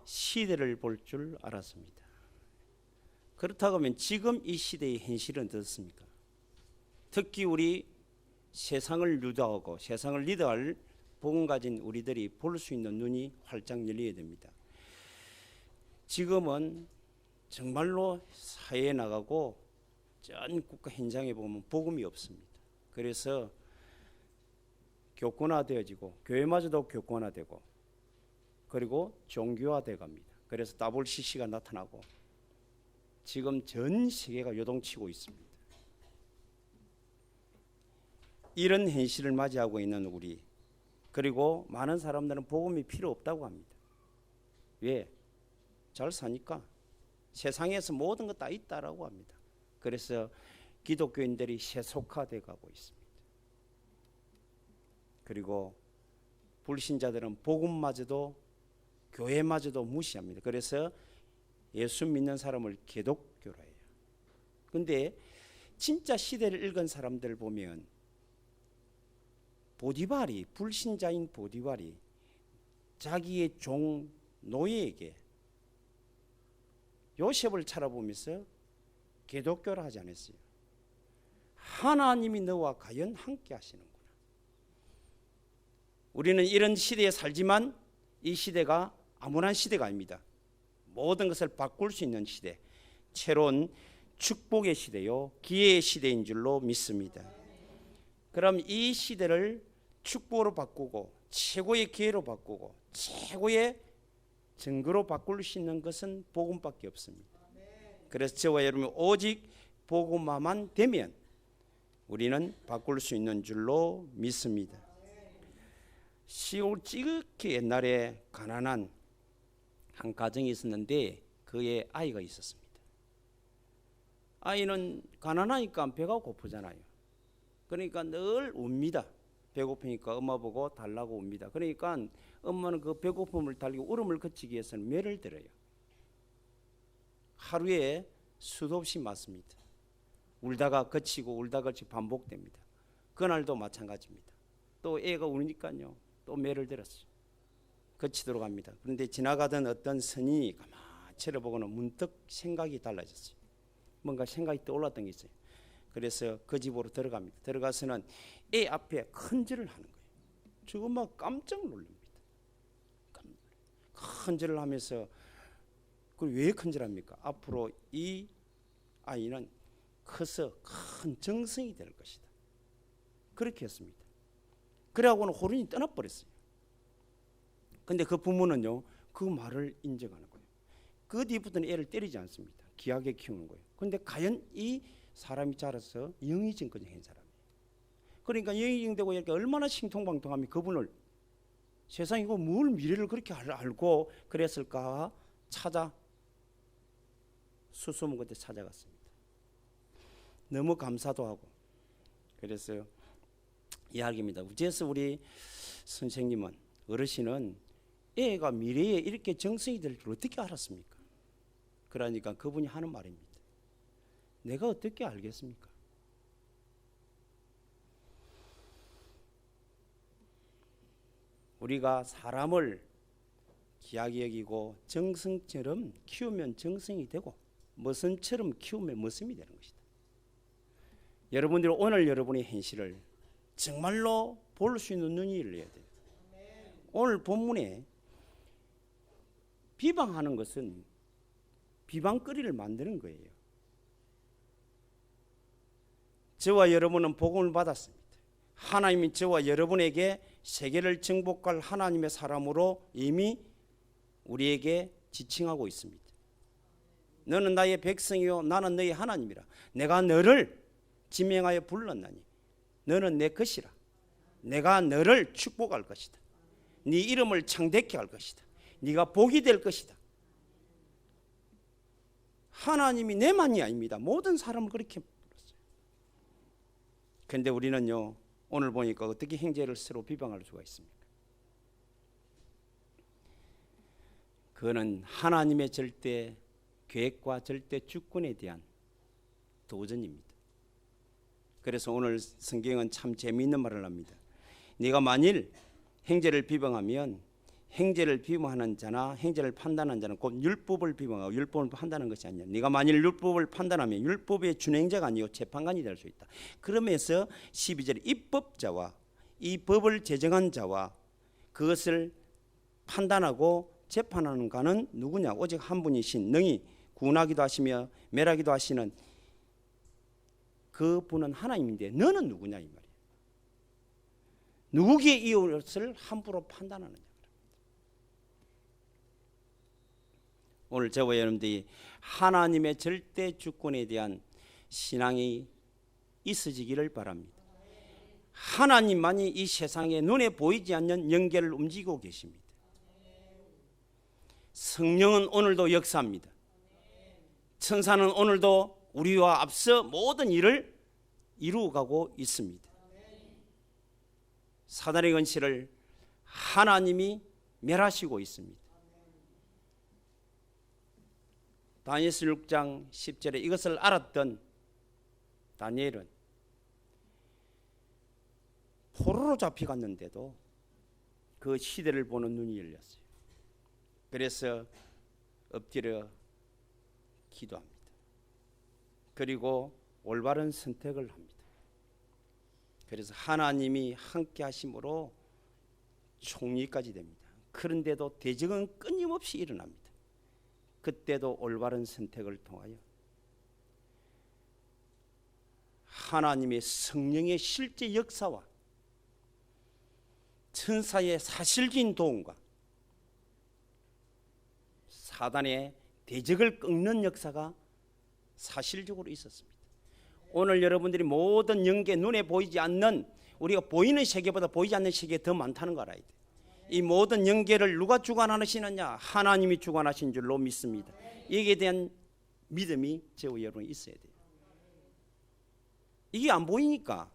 시대를 볼 줄 알았습니다. 그렇다고 하면 지금 이 시대의 현실은 어떻습니까? 특히 우리 세상을 유도하고 세상을 리드할 복음 가진 우리들이 볼 수 있는 눈이 활짝 열려야 됩니다. 지금은 정말로 사회에 나가고 전 국가 현장에 보면 복음이 없습니다. 그래서 교권화되어지고 교회마저도 교권화되고 그리고 종교화돼 갑니다. 그래서 WCC가 나타나고 지금 전 세계가 요동치고 있습니다. 이런 현실을 맞이하고 있는 우리, 그리고 많은 사람들은 복음이 필요 없다고 합니다. 왜? 잘 사니까. 세상에서 모든 것 다 있다라고 합니다. 그래서 기독교인들이 세속화돼 가고 있습니다. 그리고 불신자들은 복음마저도 교회마저도 무시합니다. 그래서 예수 믿는 사람을 개독교로 해요. 근데 진짜 시대를 읽은 사람들 보면 보디발이, 불신자인 보디발이 자기의 종 노예에게 요셉을 찾아보면서 개독교를 하지 않았어요. 하나님이 너와 과연 함께 하시는구나. 우리는 이런 시대에 살지만 이 시대가 아무런 시대가 아닙니다. 모든 것을 바꿀 수 있는 시대, 새로운 축복의 시대요, 기회의 시대인 줄로 믿습니다. 그럼 이 시대를 축복으로 바꾸고 최고의 기회로 바꾸고 최고의 증거로 바꿀 수 있는 것은 복음밖에 없습니다. 그래서 저와 여러분이 오직 복음만 되면 우리는 바꿀 수 있는 줄로 믿습니다. 시골 찌극히 옛날에 가난한 한 가정이 있었는데 그의 아이가 있었습니다. 아이는 가난하니까 배가 고프잖아요. 그러니까 늘 웁니다. 배고프니까 엄마 보고 달라고 웁니다. 그러니까 엄마는 그 배고픔을 달리고 울음을 그치기 위해서는 매를 들어요. 하루에 수도 없이 맞습니다. 울다가 그치고 울다가 그치고 반복됩니다. 그날도 마찬가지입니다. 또 애가 우니까요, 또 매를 들었어요. 그치도록 합니다. 그런데 지나가던 어떤 선인이 가만히 쳐다보고는 문득 생각이 달라졌어요. 뭔가 생각이 떠올랐던 게 있어요. 그래서 그 집으로 들어갑니다. 들어가서는 애 앞에 큰절을 하는 거예요. 저 엄마가 깜짝 놀랍니다. 큰절을 하면서 왜 큰절합니까? 앞으로 이 아이는 커서 큰 정성이 될 것이다. 그렇게 했습니다. 그래하고는 호련히 떠나버렸어요. 근데 그 부모는요, 그 말을 인정하는 거예요. 그 뒤부터는 애를 때리지 않습니다. 귀하게 키우는 거예요. 근데 과연 이 사람이 자라서 영의증까지 한 사람이에요. 그러니까 영의증되고 이렇게 얼마나 신통방통하면 그분을 세상에 이거 뭘 미래를 그렇게 알고 그랬을까 찾아 수소문 그때 찾아갔습니다. 너무 감사도 하고. 그래서 이야기입니다. 어째서 우리 선생님은, 어르신은 애가 미래에 이렇게 정성이 될 줄 어떻게 알았습니까? 그러니까 그분이 하는 말입니다. 내가 어떻게 알겠습니까? 우리가 사람을 귀하게 여기고 정성처럼 키우면 정성이 되고 머슴처럼 키우면 머슴이 되는 것이다. 여러분들이 오늘 여러분의 현실을 정말로 볼 수 있는 눈이 열려야 돼요. 오늘 본문에 비방하는 것은 비방거리를 만드는 거예요. 저와 여러분은 복음을 받았습니다. 하나님이 저와 여러분에게 세계를 정복할 하나님의 사람으로 이미 우리에게 지칭하고 있습니다. 너는 나의 백성이요 나는 너의 하나님이라. 내가 너를 지명하여 불렀나니 너는 내 것이라. 내가 너를 축복할 것이다. 네 이름을 창대케 할 것이다. 네가 복이 될 것이다. 하나님이 내만이 아닙니다. 모든 사람을 그렇게 불렀어요. 그런데 우리는요, 오늘 보니까 어떻게 형제를 서로 비방할 수가 있습니까? 그거는 하나님의 절대 계획과 절대 주권에 대한 도전입니다. 그래서 오늘 성경은 참 재미있는 말을 합니다. 네가 만일 형제를 비방하면 행제를 비방하는 자나 행제를 판단하는 자는 곧 율법을 비방하고 율법을 판단하는 것이 아니냐. 네가 만일 율법을 판단하면 율법의 준행자가 아니고 재판관이 될 수 있다. 그러면서 12절에 입법자와 이 법을 제정한 자와 그것을 판단하고 재판하는 가는 누구냐? 오직 한 분이신 능히 구원하기도 하시며 멸하기도 하시는 그 분은 하나님인데 너는 누구냐 이 말이에요. 누구기에 이것을 함부로 판단하느냐. 오늘 저와 여러분들이 하나님의 절대 주권에 대한 신앙이 있어지기를 바랍니다. 하나님만이 이 세상에 눈에 보이지 않는 영계를 움직이고 계십니다. 성령은 오늘도 역사합니다. 천사는 오늘도 우리와 앞서 모든 일을 이루어가고 있습니다. 사단의 권세를 하나님이 멸하시고 있습니다. 다니엘서 6장 10절에 이것을 알았던 다니엘은 포로로 잡혀갔는데도 그 시대를 보는 눈이 열렸어요. 그래서 엎드려 기도합니다. 그리고 올바른 선택을 합니다. 그래서 하나님이 함께 하심으로 총리까지 됩니다. 그런데도 대적은 끊임없이 일어납니다. 그때도 올바른 선택을 통하여 하나님의 성령의 실제 역사와 천사의 사실적인 도움과 사단의 대적을 꺾는 역사가 사실적으로 있었습니다. 오늘 여러분들이 모든 영계 눈에 보이지 않는 우리가 보이는 세계보다 보이지 않는 세계가 더 많다는 걸 알아야 돼. 이 모든 영계를 누가 주관하시느냐? 하나님이 주관하신 줄로 믿습니다. 여기에 대한 믿음이 저와 여러분이 있어야 돼요. 이게 안 보이니까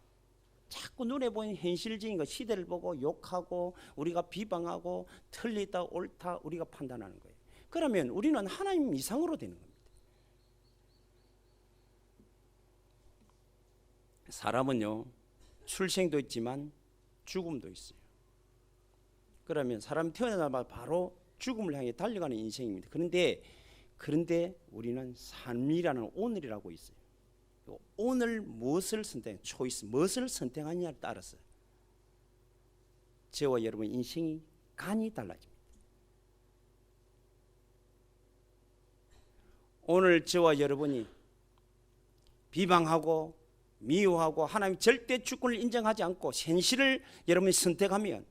자꾸 눈에 보이는 현실적인 거 시대를 보고 욕하고 우리가 비방하고 틀리다 옳다 우리가 판단하는 거예요. 그러면 우리는 하나님 이상으로 되는 겁니다. 사람은요 출생도 있지만 죽음도 있어요. 그러면 사람이 태어나자마자 바로 죽음을 향해 달려가는 인생입니다. 그런데 우리는 삶이라는 오늘이라고 있어요. 오늘 무엇을 초이스 무엇을 선택하느냐에 따라서 저와 여러분 인생이 간이 달라집니다. 오늘 저와 여러분이 비방하고 미워하고 하나님 절대 주권을 인정하지 않고 현실을 여러분이 선택하면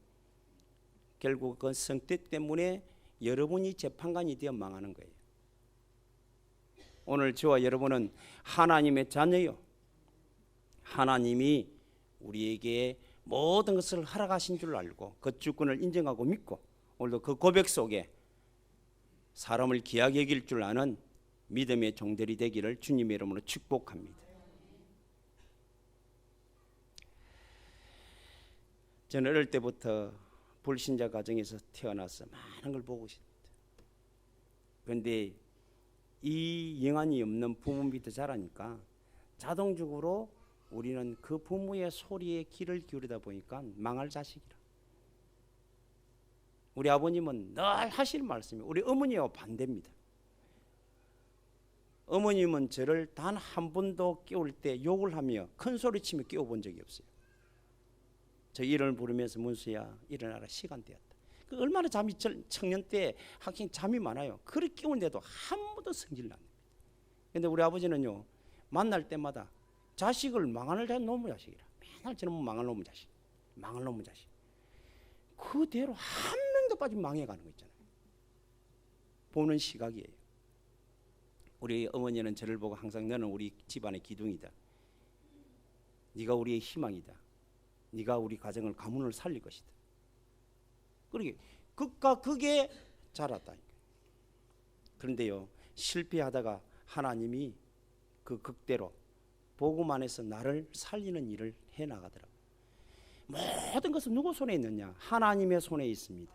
결국 그 선택 때문에 여러분이 재판관이 되어 망하는 거예요. 오늘 저와 여러분은 하나님의 자녀요. 하나님이 우리에게 모든 것을 허락하신 줄 알고 그 주권을 인정하고 믿고 오늘도 그 고백 속에 사람을 귀하게 여길 줄 아는 믿음의 종들이 되기를 주님의 이름으로 축복합니다. 저는 어릴 때부터 불신자 가정에서 태어나서 많은 걸 보고 있습니다. 그런데 이 영안이 없는 부모 밑에 자라니까 자동적으로 우리는 그 부모의 소리에 귀를 기울이다 보니까 망할 자식이라. 우리 아버님은 늘 하실 말씀이 우리 어머니와 반대입니다. 어머님은 저를 단 한 번도 깨울 때 욕을 하며 큰 소리치며 깨워본 적이 없어요. 저 이름을 부르면서 문수야 일어나라 시간 되었다. 그 얼마나 잠이 청년 때 학생 잠이 많아요. 그렇게 깨우는데도 한 번도 성질 안 납니다. 그런데 우리 아버지는요 만날 때마다 자식을 망할 놈의 자식이라 맨날 저는 망할 놈의 자식 망할 놈의 자식 그대로 한 명도 빠지면 망해가는 거 있잖아요. 보는 시각이에요. 우리 어머니는 저를 보고 항상 너는 우리 집안의 기둥이다. 네가 우리의 희망이다. 네가 우리 가정을 가문을 살릴 것이다. 그러게 극과 극에 자랐다. 그런데요 실패하다가 하나님이 그 극대로 복음 안에서 나를 살리는 일을 해나가더라고요. 모든 것은 누구 손에 있느냐? 하나님의 손에 있습니다.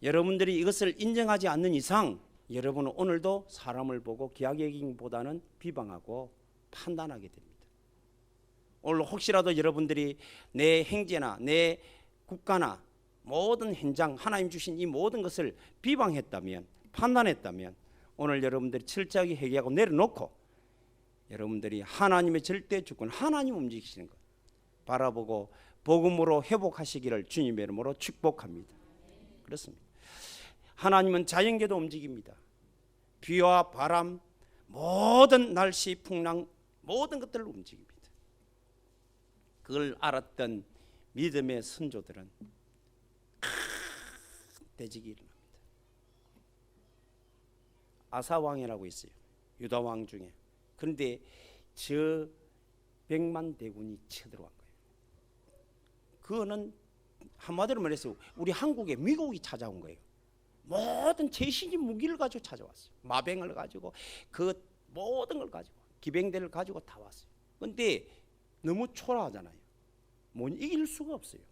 여러분들이 이것을 인정하지 않는 이상 여러분은 오늘도 사람을 보고 귀하게 여기기보다는 비방하고 판단하게 됩니다. 오늘 혹시라도 여러분들이 내 행제나 내 국가나 모든 현장, 하나님 주신 이 모든 것을 비방했다면, 판단했다면 오늘 여러분들이 철저하게 회개하고 내려놓고 여러분들이 하나님의 절대 주권, 하나님 움직이시는 것 바라보고 복음으로 회복하시기를 주님의 이름으로 축복합니다. 그렇습니다. 하나님은 자연계도 움직입니다. 비와 바람, 모든 날씨, 풍랑, 모든 것들을 움직입니다. 그걸 알았던 믿음의 선조들은 큰 대적이 일어납니다. 아사왕이라고 있어요. 유다왕 중에. 그런데 저 100만 대군이 쳐들어간 거예요. 그거는 한마디로 말해서 우리 한국에 미국이 찾아온 거예요. 모든 최신의 무기를 가지고 찾아왔어요. 마병을 가지고 그 모든 걸 가지고 기병대를 가지고 다 왔어요. 그런데 너무 초라하잖아요. 못 이길 수가 없어요.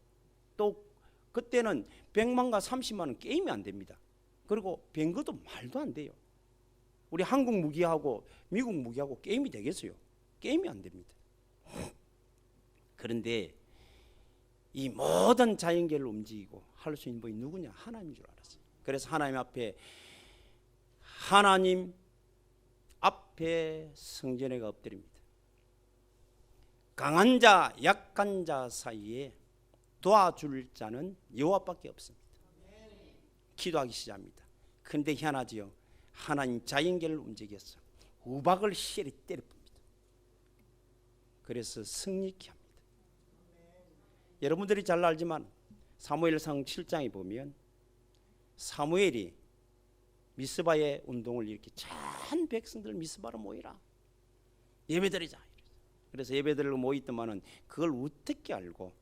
또 그때는 100만과 30만은 게임이 안 됩니다. 그리고 병거도 말도 안 돼요. 우리 한국 무기하고 미국 무기하고 게임이 되겠어요? 게임이 안 됩니다. 그런데 이 모든 자연계를 움직이고 할 수 있는 분이 누구냐? 하나님인 줄 알았어요. 그래서 하나님 앞에 성전에가 엎드립니다. 강한 자, 약한 자 사이에 도와줄 자는 여호와밖에 없습니다. 기도하기 시작합니다. 그런데 희한하지요. 하나님 자연계를 움직였어. 우박을 시에 때려봅니다. 그래서 승리케 합니다. 여러분들이 잘 알지만 사무엘상 7장에 보면 사무엘이 미스바의 운동을 일으키 전 백성들 미스바로 모이라 예배드리자. 그래서 예배드리러 모이더만은 그걸 어떻게 알고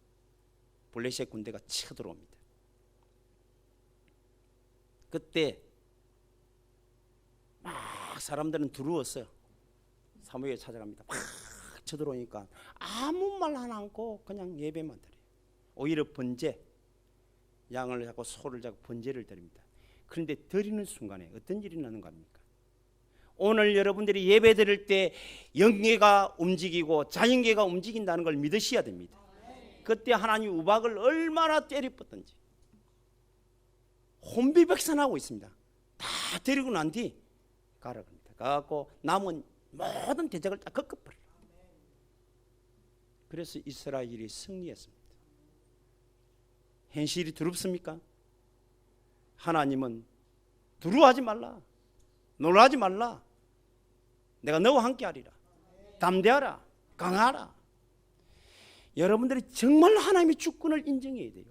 블레셋 군대가 쳐들어옵니다. 그때 막 사람들은 두려웠어요. 사무엘 찾아갑니다. 막 쳐들어오니까 아무 말 하나 않고 그냥 예배만 드려요. 오히려 번제, 양을 잡고 소를 잡고 번제를 드립니다. 그런데 드리는 순간에 어떤 일이 나는 겁니까? 오늘 여러분들이 예배 드릴 때 영계가 움직이고 자연계가 움직인다는 걸 믿으셔야 됩니다. 그때 하나님 우박을 얼마나 때려뻗든지 혼비백산하고 있습니다. 다 데리고 난 뒤 가라 겁니다. 가갖고 남은 모든 대적을 다 꺾어버려. 그래서 이스라엘이 승리했습니다. 현실이 두렵습니까? 하나님은 두려워하지 말라, 놀라지 말라, 내가 너와 함께 하리라, 담대하라, 강하라. 여러분들이 정말 하나님의 주권을 인정해야 돼요.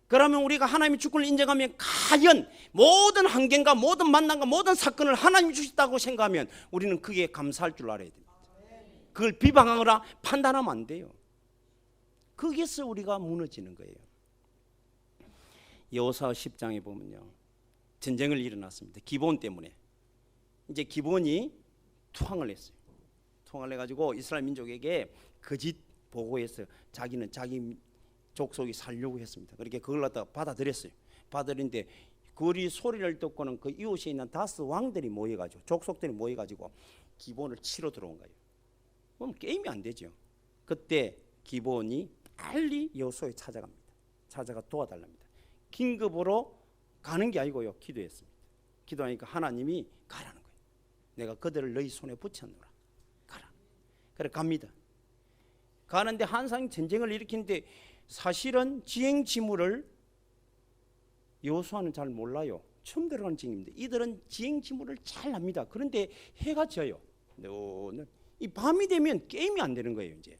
그러면 우리가 하나님의 주권을 인정하면 과연 모든 환경과 모든 만남과 모든 사건을 하나님이 주셨다고 생각하면 우리는 그게 감사할 줄 알아야 됩니다. 그걸 비방하거나 판단하면 안 돼요. 거기에서 우리가 무너지는 거예요. 여호수아 10장에 보면요, 전쟁을 일어났습니다. 기브온 때문에. 이제 기브온이 투항을 했어요. 투항을 해가지고 이스라엘 민족에게 거짓 보고해서 자기는 자기 족속이 살려고 했습니다. 그렇게 그걸 갖다가 받아들였어요. 받아들인데 그리 소리를 듣고는 그 이웃에 있는 다스 왕들이 모여가지고 족속들이 모여가지고 기브온을 치러 들어온 거예요. 그럼 게임이 안 되죠. 그때 기브온이 빨리 여호수아에 찾아갑니다. 찾아가 도와달랍니다. 긴급으로 가는 게 아니고요, 기도했습니다. 기도하니까 하나님이 가라는 거예요. 내가 그들을 너희 손에 붙였노라. 가라. 그래 갑니다. 가는데 항상 전쟁을 일으키는데 사실은 지행지물을 여호수아는 잘 몰라요. 처음 들어가는 징입니다. 이들은 지행지물을 잘 압니다. 그런데 해가 져요. 이 밤이 되면 게임이 안 되는 거예요. 이제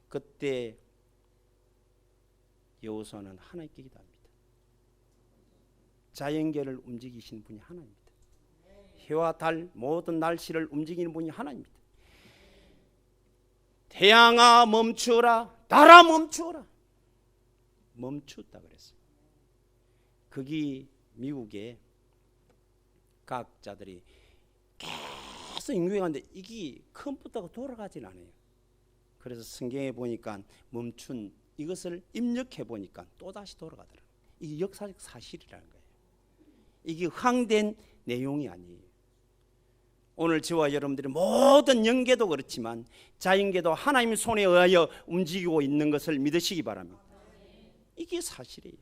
그때 여호수아는 하나님께 기도합니다. 자연계를 움직이시는 분이 하나님입니다. 해와 달 모든 날씨를 움직이는 분이 하나님입니다. 태양아 멈추어라, 달아 멈추어라. 멈췄다 그랬어요. 거기 미국의 과학자들이 계속 연구해가는데 이게 컴퓨터가 돌아가진 않아요. 그래서 성경에 보니까 멈춘 이것을 입력해 보니까 또다시 돌아가더라고요. 이게 역사적 사실이라는 거예요. 이게 황된 내용이 아니에요. 오늘 저와 여러분들이 모든 영계도 그렇지만 자연계도 하나님의 손에 의하여 움직이고 있는 것을 믿으시기 바랍니다. 이게 사실이에요.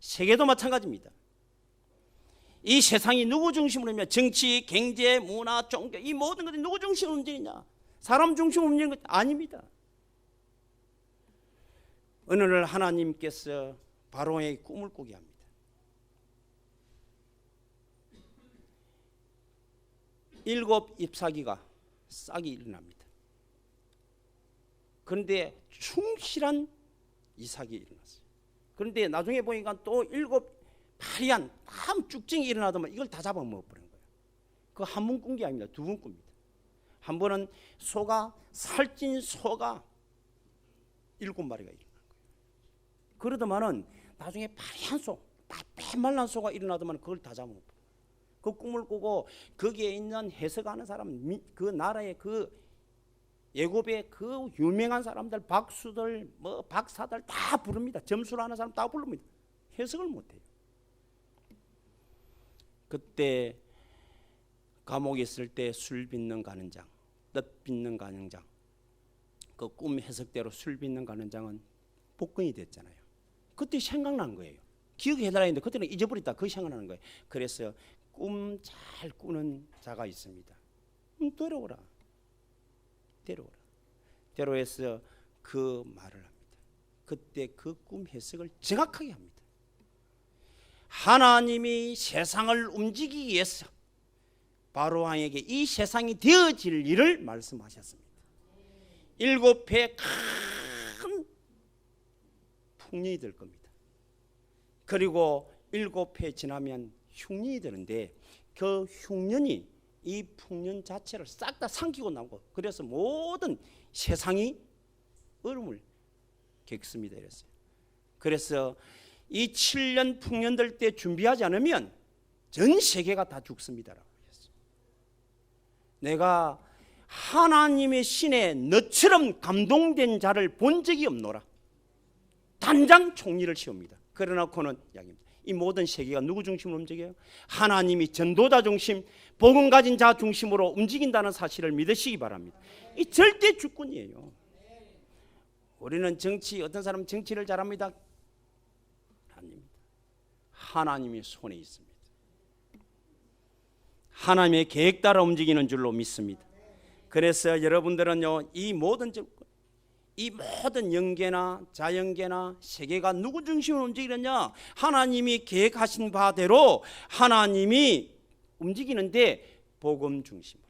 세계도 마찬가지입니다. 이 세상이 누구 중심으로냐? 정치, 경제, 문화, 종교 이 모든 것들이 누구 중심으로 움직이냐? 사람 중심으로 움직이는 것 아닙니다. 어느 날 하나님께서 바로에게 꿈을 꾸게 합니다. 일곱 잎사귀가 싹이 일어납니다. 그런데 충실한 이삭이 일어났어요. 그런데 나중에 보니까 또 일곱 파리한 참 쭉증이 일어나더만 이걸 다 잡아먹어버린 거예요. 그 한 번 꾼 게 아닙니다. 두 번 꿉니다. 한 번은 소가 살찐 소가 7마리가 일어난 거예요. 그러더만은 나중에 파리한 소, 빼말란 소가 일어나더만 그걸 다 잡아먹어요. 그 꿈을 꾸고 거기에 있는 해석하는 사람, 그 나라의 그 예고의 그 유명한 사람들, 박수들, 뭐 박사들 다 부릅니다. 점수를 하는 사람 다 부릅니다. 해석을 못해요. 그때 감옥에 있을 때 술 빚는 가는장, 뜻 빚는 가는장, 그 꿈 해석대로 술 빚는 가는장은 복권이 됐잖아요. 그때 생각난 거예요. 기억해달라 했는데 그때는 잊어버렸다. 그게 생각나는 거예요. 그래서 꿈 잘 꾸는 자가 있습니다. 데려오라. 데려와서 그 말을 합니다. 그때 그 꿈 해석을 정확하게 합니다. 하나님이 세상을 움직이기 위해서 바로왕에게 이 세상이 되어질 일을 말씀하셨습니다. 7회 큰 풍년이 될 겁니다. 그리고 7회 지나면 흉년이 되는데 그 흉년이 이 풍년 자체를 싹 다 삼키고 나오고 그래서 모든 세상이 얼음을 겪습니다. 이랬어요. 그래서 이 7년 풍년 될 때 준비하지 않으면 전 세계가 다 죽습니다라고 했어요. 내가 하나님의 신에 너처럼 감동된 자를 본 적이 없노라. 단장 총리를 세웁니다. 그러놓고는 이야기입니다. 이 모든 세계가 누구 중심으로 움직여요? 하나님이 전도자 중심, 복음 가진 자 중심으로 움직인다는 사실을 믿으시기 바랍니다. 이 절대 주권이에요. 우리는 정치, 어떤 사람은 정치를 잘합니다. 아닙니다. 하나님의 손에 있습니다. 하나님의 계획 따라 움직이는 줄로 믿습니다. 그래서 여러분들은요, 이 모든 영계나 자연계나 세계가 누구 중심으로 움직이느냐? 하나님이 계획하신 바대로 하나님이 움직이는데 복음 중심으로.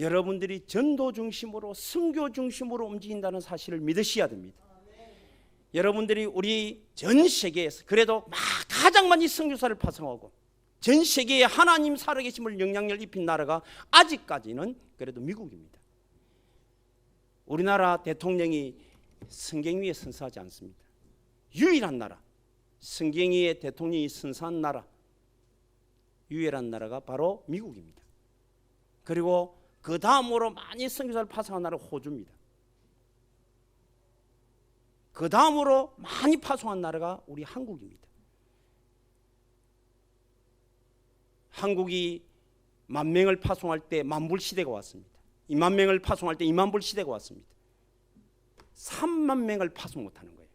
여러분들이 전도 중심으로 선교 중심으로 움직인다는 사실을 믿으셔야 됩니다. 여러분들이 우리 전 세계에서 그래도 가장 많이 선교사를 파송하고 전 세계에 하나님 살아계심을 영향력을 입힌 나라가 아직까지는 그래도 미국입니다. 우리나라 대통령이 성경 위에 선서하지 않습니다. 유일한 나라, 성경 위에 대통령이 선서한 나라, 유일한 나라가 바로 미국입니다. 그리고 그 다음으로 많이 선교사를 파송한 나라가 호주입니다. 그 다음으로 많이 파송한 나라가 우리 한국입니다. 한국이 10,000명을 파송할 때 10,000불 시대가 왔습니다. 20,000명을 파송할 때 20,000불 시대가 왔습니다. 30,000명을 파송 못하는 거예요.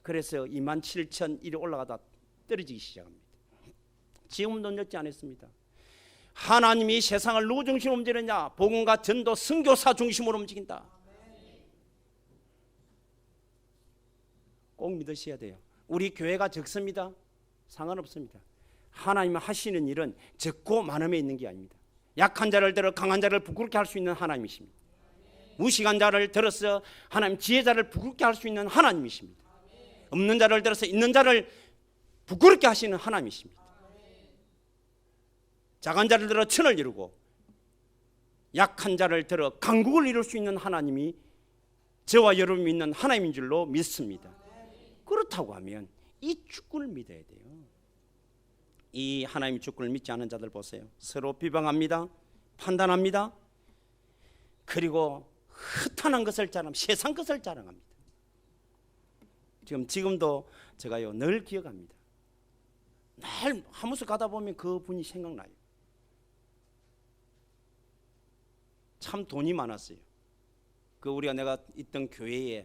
그래서 27,000일이 올라가다 떨어지기 시작합니다. 지금도 늦지 않았습니다. 하나님이 세상을 누구 중심으로 움직이느냐? 복음과 전도, 선교사 중심으로 움직인다. 꼭 믿으셔야 돼요. 우리 교회가 적습니다. 상관없습니다. 하나님 하시는 일은 적고 많음에 있는 게 아닙니다. 약한 자를 들어 강한 자를 부끄럽게 할 수 있는 하나님이십니다. 무식한 자를 들어서 하나님 지혜자를 부끄럽게 할 수 있는 하나님이십니다. 없는 자를 들어서 있는 자를 부끄럽게 하시는 하나님이십니다. 작은 자를 들어 천을 이루고 약한 자를 들어 강국을 이룰 수 있는 하나님이 저와 여러분이 믿는 하나님인 줄로 믿습니다. 그렇다고 하면 이 주권을 믿어야 돼요. 이 하나님의 주권을 믿지 않은 자들 보세요. 서로 비방합니다. 판단합니다. 그리고 허탄한 것을 자랑합니다. 세상 것을 자랑합니다. 지금도 제가요 늘 기억합니다. 날 한 곳에 가다 보면 그 분이 생각나요. 참 돈이 많았어요. 그 우리가 내가 있던 교회에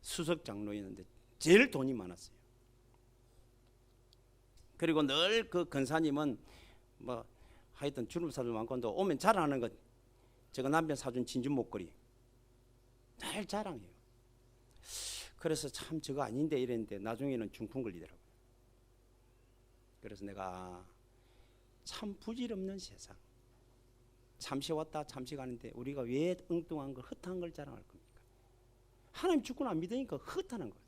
수석 장로였는데 제일 돈이 많았어요. 그리고 늘 그 권사님은 뭐 하여튼 주름 사준 많고도 오면 자랑하는 것, 제가 남편 사준 진주 목걸이 늘 자랑해요. 그래서 참 저거 아닌데 이랬는데 나중에는 중풍 걸리더라고요. 그래서 내가 참 부질없는 세상, 잠시 왔다 잠시 가는데 우리가 왜 엉뚱한 걸, 허탄한 걸 자랑할 겁니까? 하나님 주권 안 믿으니까 허탄한 거예요.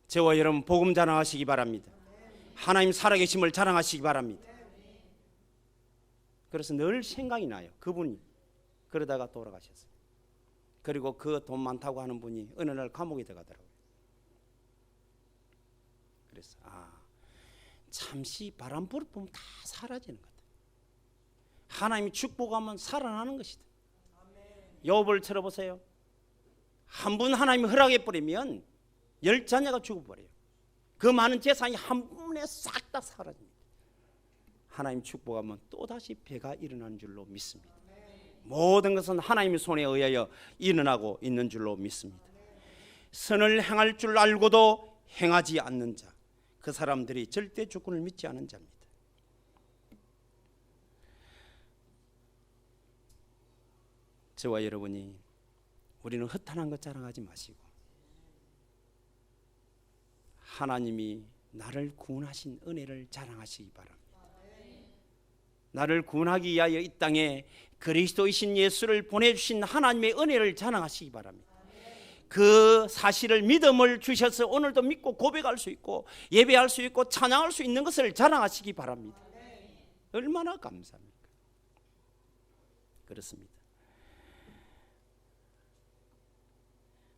저와 여러분 복음 자랑하시기 바랍니다. 하나님 살아계심을 자랑하시기 바랍니다. 그래서 늘 생각이 나요. 그분이 그러다가 돌아가셨어요. 그리고 그 돈 많다고 하는 분이 어느 날 감옥에 들어가더라고요. 그래서 잠시 바람 불면 다 사라지는 거다. 하나님이 축복하면 살아나는 것이다. 욥을 들어보세요. 한 분 하나님이 허락해 버리면 10자녀가 죽어버려요. 그 많은 재산이 한 번에 싹 다 사라집니다. 하나님 축복하면 또다시 배가 일어나는 줄로 믿습니다. 모든 것은 하나님의 손에 의하여 일어나고 있는 줄로 믿습니다. 선을 행할 줄 알고도 행하지 않는 자, 그 사람들이 절대 주권을 믿지 않은 자입니다. 저와 여러분이 우리는 허탄한 것 자랑하지 마시고 하나님이 나를 구원하신 은혜를 자랑하시기 바랍니다. 나를 구원하기 위하여 이 땅에 그리스도이신 예수를 보내주신 하나님의 은혜를 자랑하시기 바랍니다. 그 사실을 믿음을 주셔서 오늘도 믿고 고백할 수 있고 예배할 수 있고 찬양할 수 있는 것을 자랑하시기 바랍니다. 얼마나 감사합니까? 그렇습니다.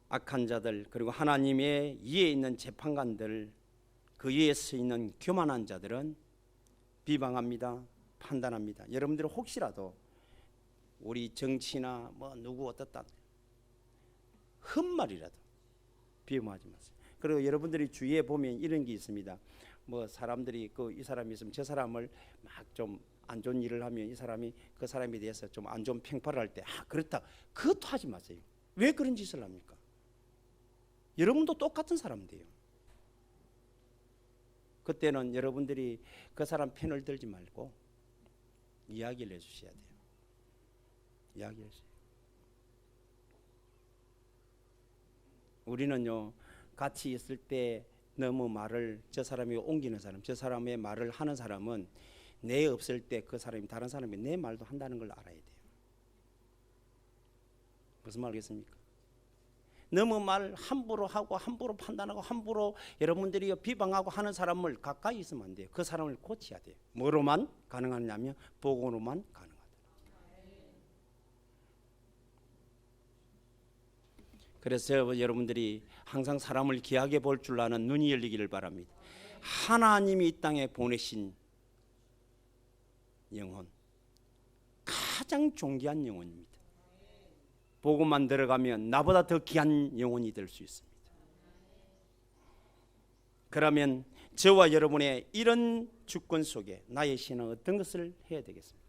악한 자들, 그리고 하나님의 위에 있는 재판관들, 그 위에 서 있는 교만한 자들은 비방합니다. 판단합니다. 여러분들 혹시라도 우리 정치나 뭐 누구 어떻다 흠말이라도 비방하지 마세요. 그리고 여러분들이 주위에 보면 이런 게 있습니다. 뭐 사람들이 이 사람이 있으면 저 사람을 막 좀 안 좋은 일을 하면 이 사람이 그 사람에 대해서 좀 안 좋은 평가를 할 때 그렇다, 그것도 하지 마세요. 왜 그런 짓을 합니까? 여러분도 똑같은 사람인데요. 그때는 여러분들이 그 사람 편을 들지 말고 이야기를 해주셔야 돼요. 이야기를 해주세요. 우리는요, 같이 있을 때 너무 말을, 저 사람이 옮기는 사람, 저 사람의 말을 하는 사람은 내 없을 때 그 사람이, 다른 사람이 내 말도 한다는 걸 알아야 돼요. 무슨 말이겠습니까? 너무 말 함부로 하고 함부로 판단하고 함부로 여러분들이 비방하고 하는 사람을 가까이 있으면 안 돼요. 그 사람을 고쳐야 돼요. 뭐로만 가능하냐면 복음으로만 가능하다. 그래서 여러분들이 항상 사람을 귀하게 볼 줄 아는 눈이 열리기를 바랍니다. 하나님이 이 땅에 보내신 영혼, 가장 존귀한 영혼입니다. 복음만 들어가면 나보다 더 귀한 영혼이 될 수 있습니다. 그러면 저와 여러분의 이런 주권 속에 나의 신앙은 어떤 것을 해야 되겠습니까?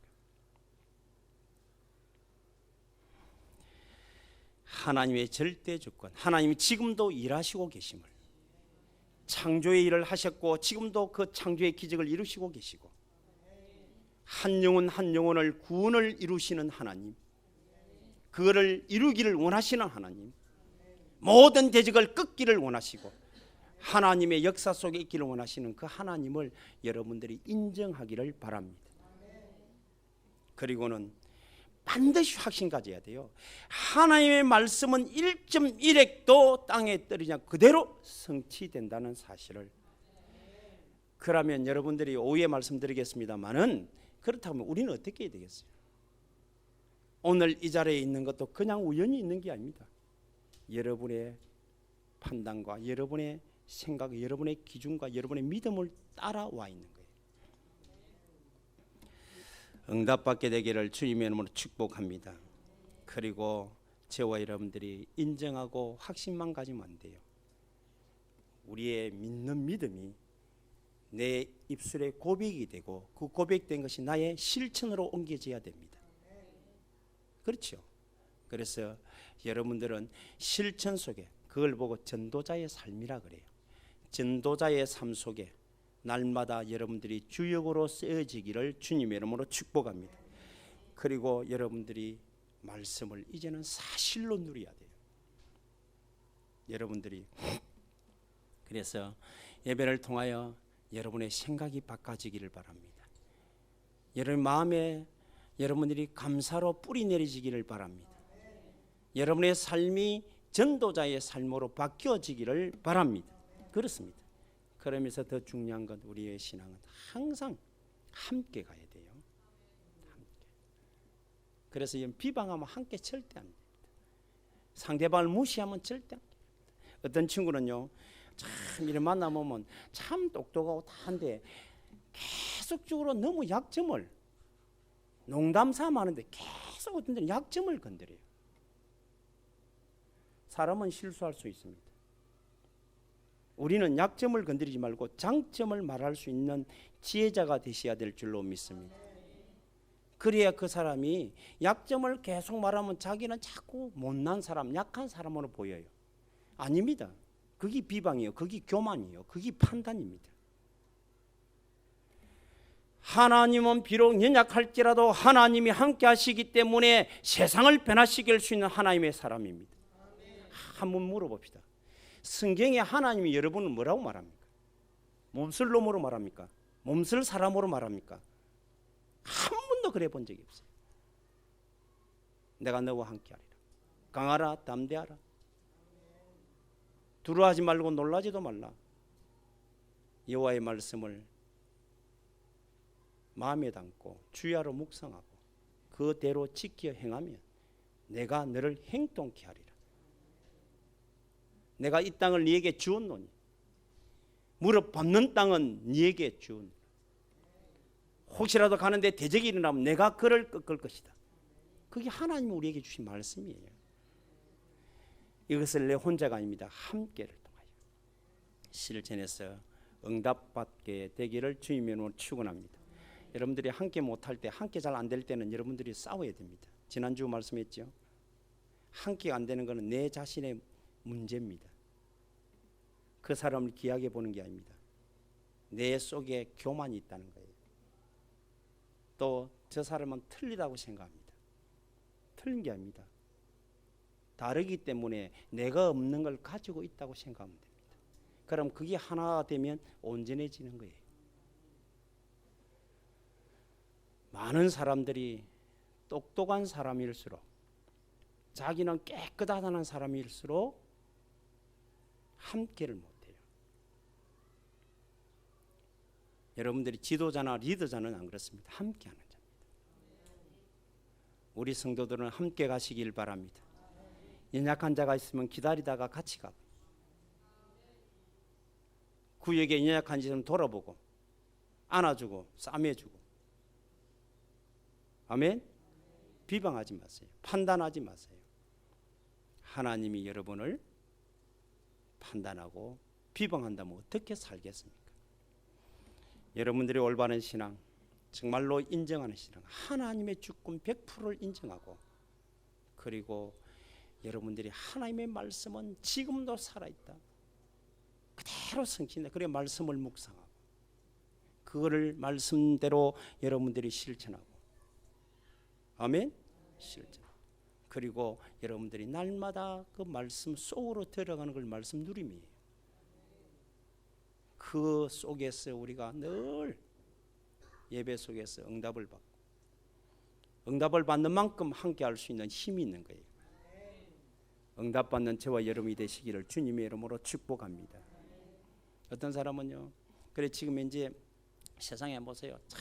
하나님의 절대 주권, 하나님이 지금도 일하시고 계심을, 창조의 일을 하셨고 지금도 그 창조의 기적을 이루시고 계시고 한 영혼 한 영혼을 구원을 이루시는 하나님, 그거를 이루기를 원하시는 하나님, 모든 대적을 꺾기를 원하시고 하나님의 역사 속에 있기를 원하시는 그 하나님을 여러분들이 인정하기를 바랍니다. 그리고는 반드시 확신 가져야 돼요. 하나님의 말씀은 1.1핵도 땅에 떨어지지 않고 그대로 성취된다는 사실을. 그러면 여러분들이 오후에 말씀드리겠습니다만은, 그렇다면 우리는 어떻게 해야 되겠어요? 오늘 이 자리에 있는 것도 그냥 우연히 있는 게 아닙니다. 여러분의 판단과 여러분의 생각, 여러분의 기준과 여러분의 믿음을 따라와 있는 거예요. 응답받게 되기를 주님의 이름으로 축복합니다. 그리고 저와 여러분들이 인정하고 확신만 가지면 안 돼요. 우리의 믿는 믿음이 내 입술의 고백이 되고 그 고백된 것이 나의 실천으로 옮겨져야 됩니다. 그렇죠? 그래서 여러분들은 실천 속에 그걸 보고 전도자의 삶이라 그래요. 전도자의 삶 속에 날마다 여러분들이 주역으로 쓰여지기를 주님의 이름으로 축복합니다. 그리고 여러분들이 말씀을 이제는 사실로 누려야 돼요. 여러분들이 그래서 예배를 통하여 여러분의 생각이 바꿔지기를 바랍니다. 여러분 마음에 여러분들이 감사로 뿌리 내리지기를 바랍니다. 여러분의 삶이 전도자의 삶으로 바뀌어지기를 바랍니다. 그렇습니다. 그러면서 더 중요한 건 우리의 신앙은 항상 함께 가야 돼요. 함께. 그래서 비방하면 함께 절대 안 됩니다. 상대방을 무시하면 절대 안 됩니다. 어떤 친구는요, 참 이래 만나보면 참 똑똑하고 다한데 계속적으로 너무 약점을 농담 삼아 하는데 계속 어떤 데는 약점을 건드려요. 사람은 실수할 수 있습니다. 우리는 약점을 건드리지 말고 장점을 말할 수 있는 지혜자가 되셔야 될 줄로 믿습니다. 그래야 그 사람이 약점을 계속 말하면 자기는 자꾸 못난 사람, 약한 사람으로 보여요. 아닙니다. 그게 비방이에요. 그게 교만이에요. 그게 판단입니다. 하나님은 비록 연약할지라도 하나님이 함께 하시기 때문에 세상을 변화시킬 수 있는 하나님의 사람입니다. 한번 물어봅시다. 성경에 하나님이 여러분을 뭐라고 말합니까? 몸쓸 놈으로 말합니까? 몸쓸 사람으로 말합니까? 한 번도 그래 본 적이 없어요. 내가 너와 함께하리라. 강하라, 담대하라. 두려워하지 말고 놀라지도 말라. 여호와의 말씀을 마음에 담고 주야로 묵상하고 그대로 지켜 행하면 내가 너를 행동케 하리라. 내가 이 땅을 네게 주었노니 무릎 밟는 땅은 네게 주었노니 혹시라도 가는데 대적이 일어나면 내가 그를 꺾을 것이다. 그게 하나님이 우리에게 주신 말씀이에요. 이것을 내 혼자가 아닙니다. 함께를 통하여 실천해서 응답받게 되기를 주님의 이름으로 축원합니다. 여러분들이 함께 못할 때, 함께 잘 안 될 때는 여러분들이 싸워야 됩니다. 지난주 말씀했죠. 함께 안 되는 것은 내 자신의 문제입니다. 그 사람을 귀하게 보는 게 아닙니다. 내 속에 교만이 있다는 거예요. 또 저 사람은 틀리다고 생각합니다. 틀린 게 아닙니다. 다르기 때문에 내가 없는 걸 가지고 있다고 생각하면 됩니다. 그럼 그게 하나가 되면 온전해지는 거예요. 많은 사람들이 똑똑한 사람일수록 자기는 깨끗하다는 사람일수록 함께를 못해요. 여러분들이 지도자나 리더자는 안 그렇습니다. 함께하는 자입니다. 우리 성도들은 함께 가시길 바랍니다. 연약한 자가 있으면 기다리다가 같이 가고 구역에 연약한 자는 돌아보고 안아주고 싸매주고 아멘. 비방하지 마세요. 판단하지 마세요. 하나님이 여러분을 판단하고 비방한다면 어떻게 살겠습니까? 여러분들의 올바른 신앙, 정말로 인정하는 신앙, 하나님의 주권 100%를 인정하고 그리고 여러분들이 하나님의 말씀은 지금도 살아있다. 그대로 성취한다. 그래 말씀을 묵상하고 그거를 말씀대로 여러분들이 실천하고 아멘. 실천. 그리고 여러분들이 날마다 그 말씀 속으로 들어가는 걸 말씀 누림이에요. 그 속에서 우리가 늘 예배 속에서 응답을 받고 응답을 받는 만큼 함께 할 수 있는 힘이 있는 거예요. 응답받는 저와 여러분이 되시기를 주님의 이름으로 축복합니다. 어떤 사람은요, 그래 지금 이제 세상에 보세요. 참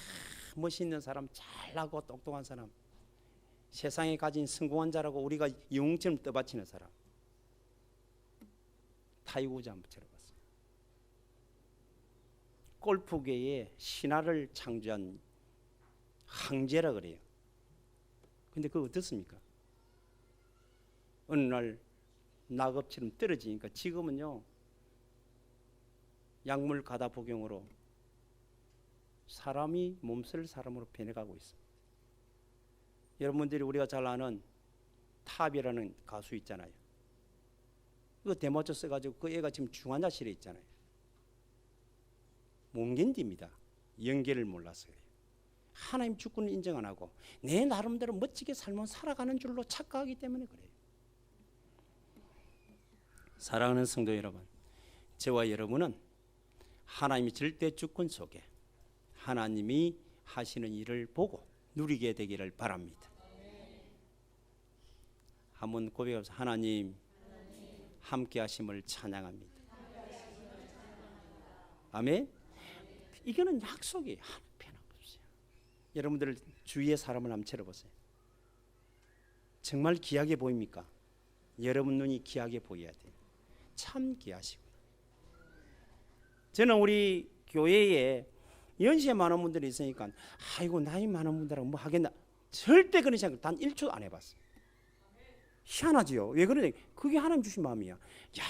멋있는 사람, 잘나고 똑똑한 사람, 세상에 가진 성공한 자라고 우리가 영웅처럼 떠받치는 사람, 타이거우즈 한번 들어봤어요. 골프계에 신화를 창조한 황제라 그래요. 근데 그거 어떻습니까? 어느 날 낙엽처럼 떨어지니까 지금은요 약물 가다 복용으로 사람이 몸쓸 사람으로 변해가고 있습니다. 여러분들이 우리가 잘 아는 탑이라는 가수 있잖아요. 그거 데모쳐 써가지고 그 애가 지금 중환자실에 있잖아요. 못 견딥니다. 연계를 몰라서 그래요. 하나님 주권을 인정 안 하고 내 나름대로 멋지게 삶을 살아가는 줄로 착각하기 때문에 그래요. 사랑하는 성도 여러분, 저와 여러분은 하나님의 절대 주권 속에 하나님이 하시는 일을 보고 누리게 되기를 바랍니다. 한번 고백하면서 하나님 함께 하심을 찬양합니다. 아멘. 이거는 약속이 하나 변함없어요. 여러분들 주위의 사람을 한번 쳐다보세요. 정말 귀하게 보입니까? 여러분 눈이 귀하게 보여야 돼요. 참 귀하시고. 저는 우리 교회에 연세 많은 분들이 있으니까 아이고 나이 많은 분들하고 뭐 하겠나, 절대 그런 생각 단 1초 안 해봤어요. 희한하지요. 왜 그러냐? 그게 하나님 주신 마음이야. 야,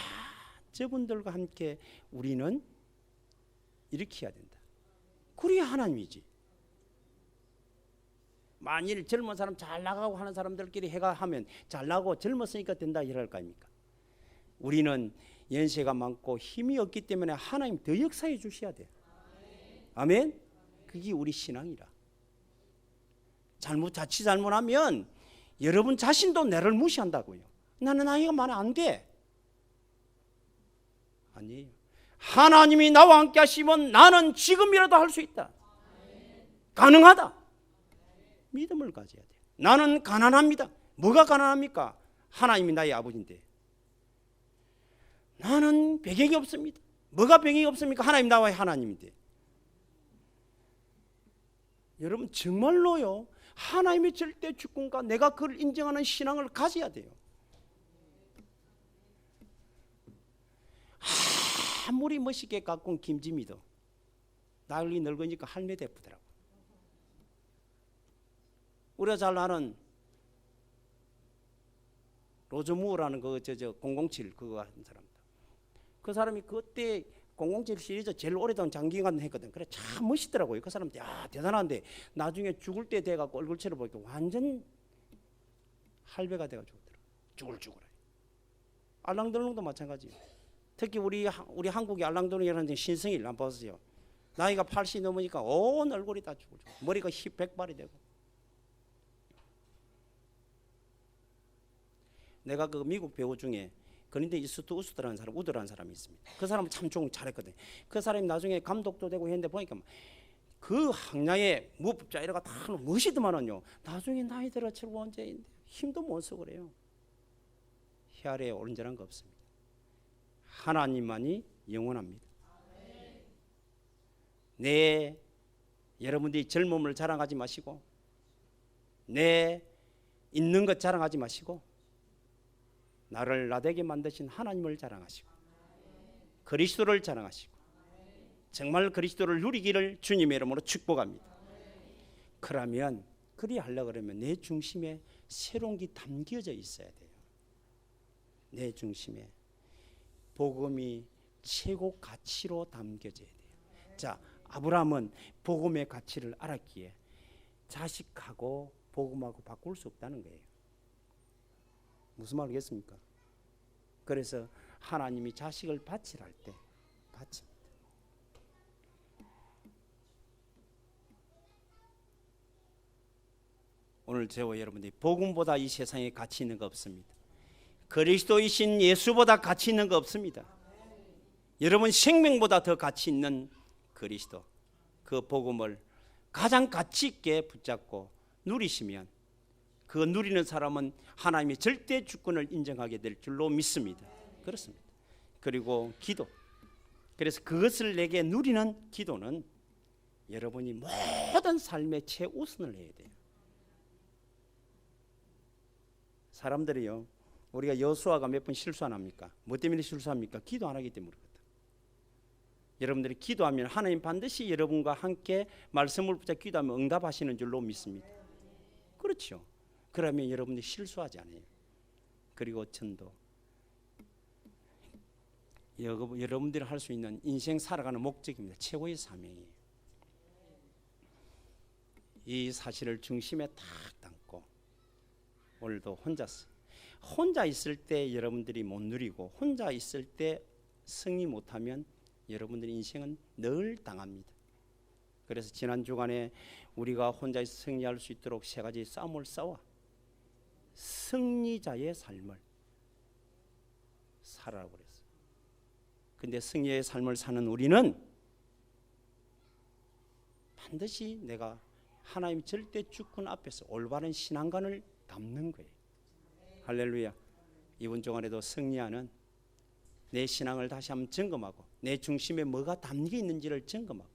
저분들과 함께 우리는 이렇게 해야 된다. 그래야 하나님이지. 만일 젊은 사람 잘 나가고 하는 사람들끼리 해가 하면 잘 나가고 젊었으니까 된다 이럴 거 아닙니까? 우리는 연세가 많고 힘이 없기 때문에 하나님 더 역사해 주셔야 돼요. 아멘. 그게 우리 신앙이라. 자칫 잘못하면 여러분 자신도 나를 무시한다고요. 나는 나이가 많아 안 돼. 아니에요. 하나님이 나와 함께 하시면 나는 지금이라도 할 수 있다. 가능하다. 믿음을 가져야 돼요. 나는 가난합니다. 뭐가 가난합니까? 하나님이 나의 아버지인데. 나는 배경이 없습니다. 뭐가 배경이 없습니까? 하나님 나와의 하나님인데. 여러분 정말로요, 하나님의 절대 주권과 내가 그를 인정하는 신앙을 가져야 돼요. 아무리 멋있게 가꾼 김지미도 나이 늙으니까 할매 대프더라고. 우리가 잘 아는 로즈무어라는 그 007 그거 하는 사람. 그 사람이 그때 007 시리즈 제일 오래된 장기간 했거든. 그래 참 멋있더라고요. 그 사람 야 대단한데 나중에 죽을 때 돼갖고 얼굴체를 보니까 완전 할배가 돼가지고 죽을죽을. 알랑드롱도 마찬가지예요. 특히 우리 한국의 알랑드롱이라는 신성일 안 보세요. 나이가 80 넘으니까 온 얼굴이 다 죽을. 머리가 백발이 되고. 내가 그 미국 배우 중에 그런데 이스트우드라는 사람, 우드라는 사람이 있습니다. 그 사람은 참 좀 잘했거든요. 그 사람이 나중에 감독도 되고 했는데 보니까 그 항량의 무법자 이래가 다 멋있더만은요. 나중에 나이 들어 치고 언제 힘도 못 쓰고 그래요. 혈에 온전한 거 없습니다. 하나님만이 영원합니다. 내 여러분들이 젊음을 자랑하지 마시고 내 있는 것 자랑하지 마시고 나를 나되게 만드신 하나님을 자랑하시고 그리스도를 자랑하시고 정말 그리스도를 누리기를 주님의 이름으로 축복합니다. 그러면 그리 하려고 그러면 내 중심에 새로운 게 담겨져 있어야 돼요. 내 중심에 복음이 최고 가치로 담겨져야 돼요. 자, 아브라함은 복음의 가치를 알았기에 자식하고 복음하고 바꿀 수 없다는 거예요. 무슨 말 알겠습니까? 그래서 하나님이 자식을 바치라 할 때 바칩니다. 오늘 저와 여러분들이 복음보다 이 세상에 가치 있는 거 없습니다. 그리스도이신 예수보다 가치 있는 거 없습니다. 여러분 생명보다 더 가치 있는 그리스도, 그 복음을 가장 가치 있게 붙잡고 누리시면 그 누리는 사람은 하나님의 절대 주권을 인정하게 될 줄로 믿습니다. 그렇습니다. 그리고 기도. 그래서 그것을 내게 누리는 기도는 여러분이 모든 삶의 최우선을 해야 돼요. 사람들이요, 우리가 여호수아가 몇 번 실수 안 합니까? 뭐 때문에 실수합니까? 기도 안 하기 때문에 그렇다. 여러분들이 기도하면 하나님 반드시 여러분과 함께 말씀을 붙잡고 기도하면 응답하시는 줄로 믿습니다. 그렇죠. 그러면 여러분들이 실수하지 않아요. 그리고 전도. 여러분들이 할 수 있는 인생 살아가는 목적입니다. 최고의 사명이에요. 이 사실을 중심에 딱 담고 오늘도 혼자서 혼자 있을 때 여러분들이 못 누리고 혼자 있을 때 승리 못하면 여러분들의 인생은 늘 당합니다. 그래서 지난 주간에 우리가 혼자 승리할 수 있도록 세 가지 싸움을 싸워 승리자의 삶을 살아라고 그랬어요. 근데 승리의 삶을 사는 우리는 반드시 내가 하나님 절대 주권 앞에서 올바른 신앙관을 담는 거예요. 할렐루야. 이번 주간에도 승리하는 내 신앙을 다시 한번 점검하고 내 중심에 뭐가 담겨 있는지를 점검하고,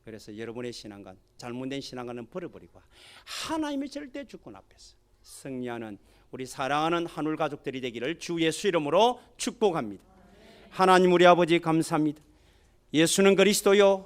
그래서 여러분의 신앙관, 잘못된 신앙관은 버려버리고 하나님의 절대 주권 앞에서 승리하는 우리 사랑하는 한울 가족들이 되기를 주 예수 이름으로 축복합니다. 하나님 우리 아버지 감사합니다. 예수는 그리스도요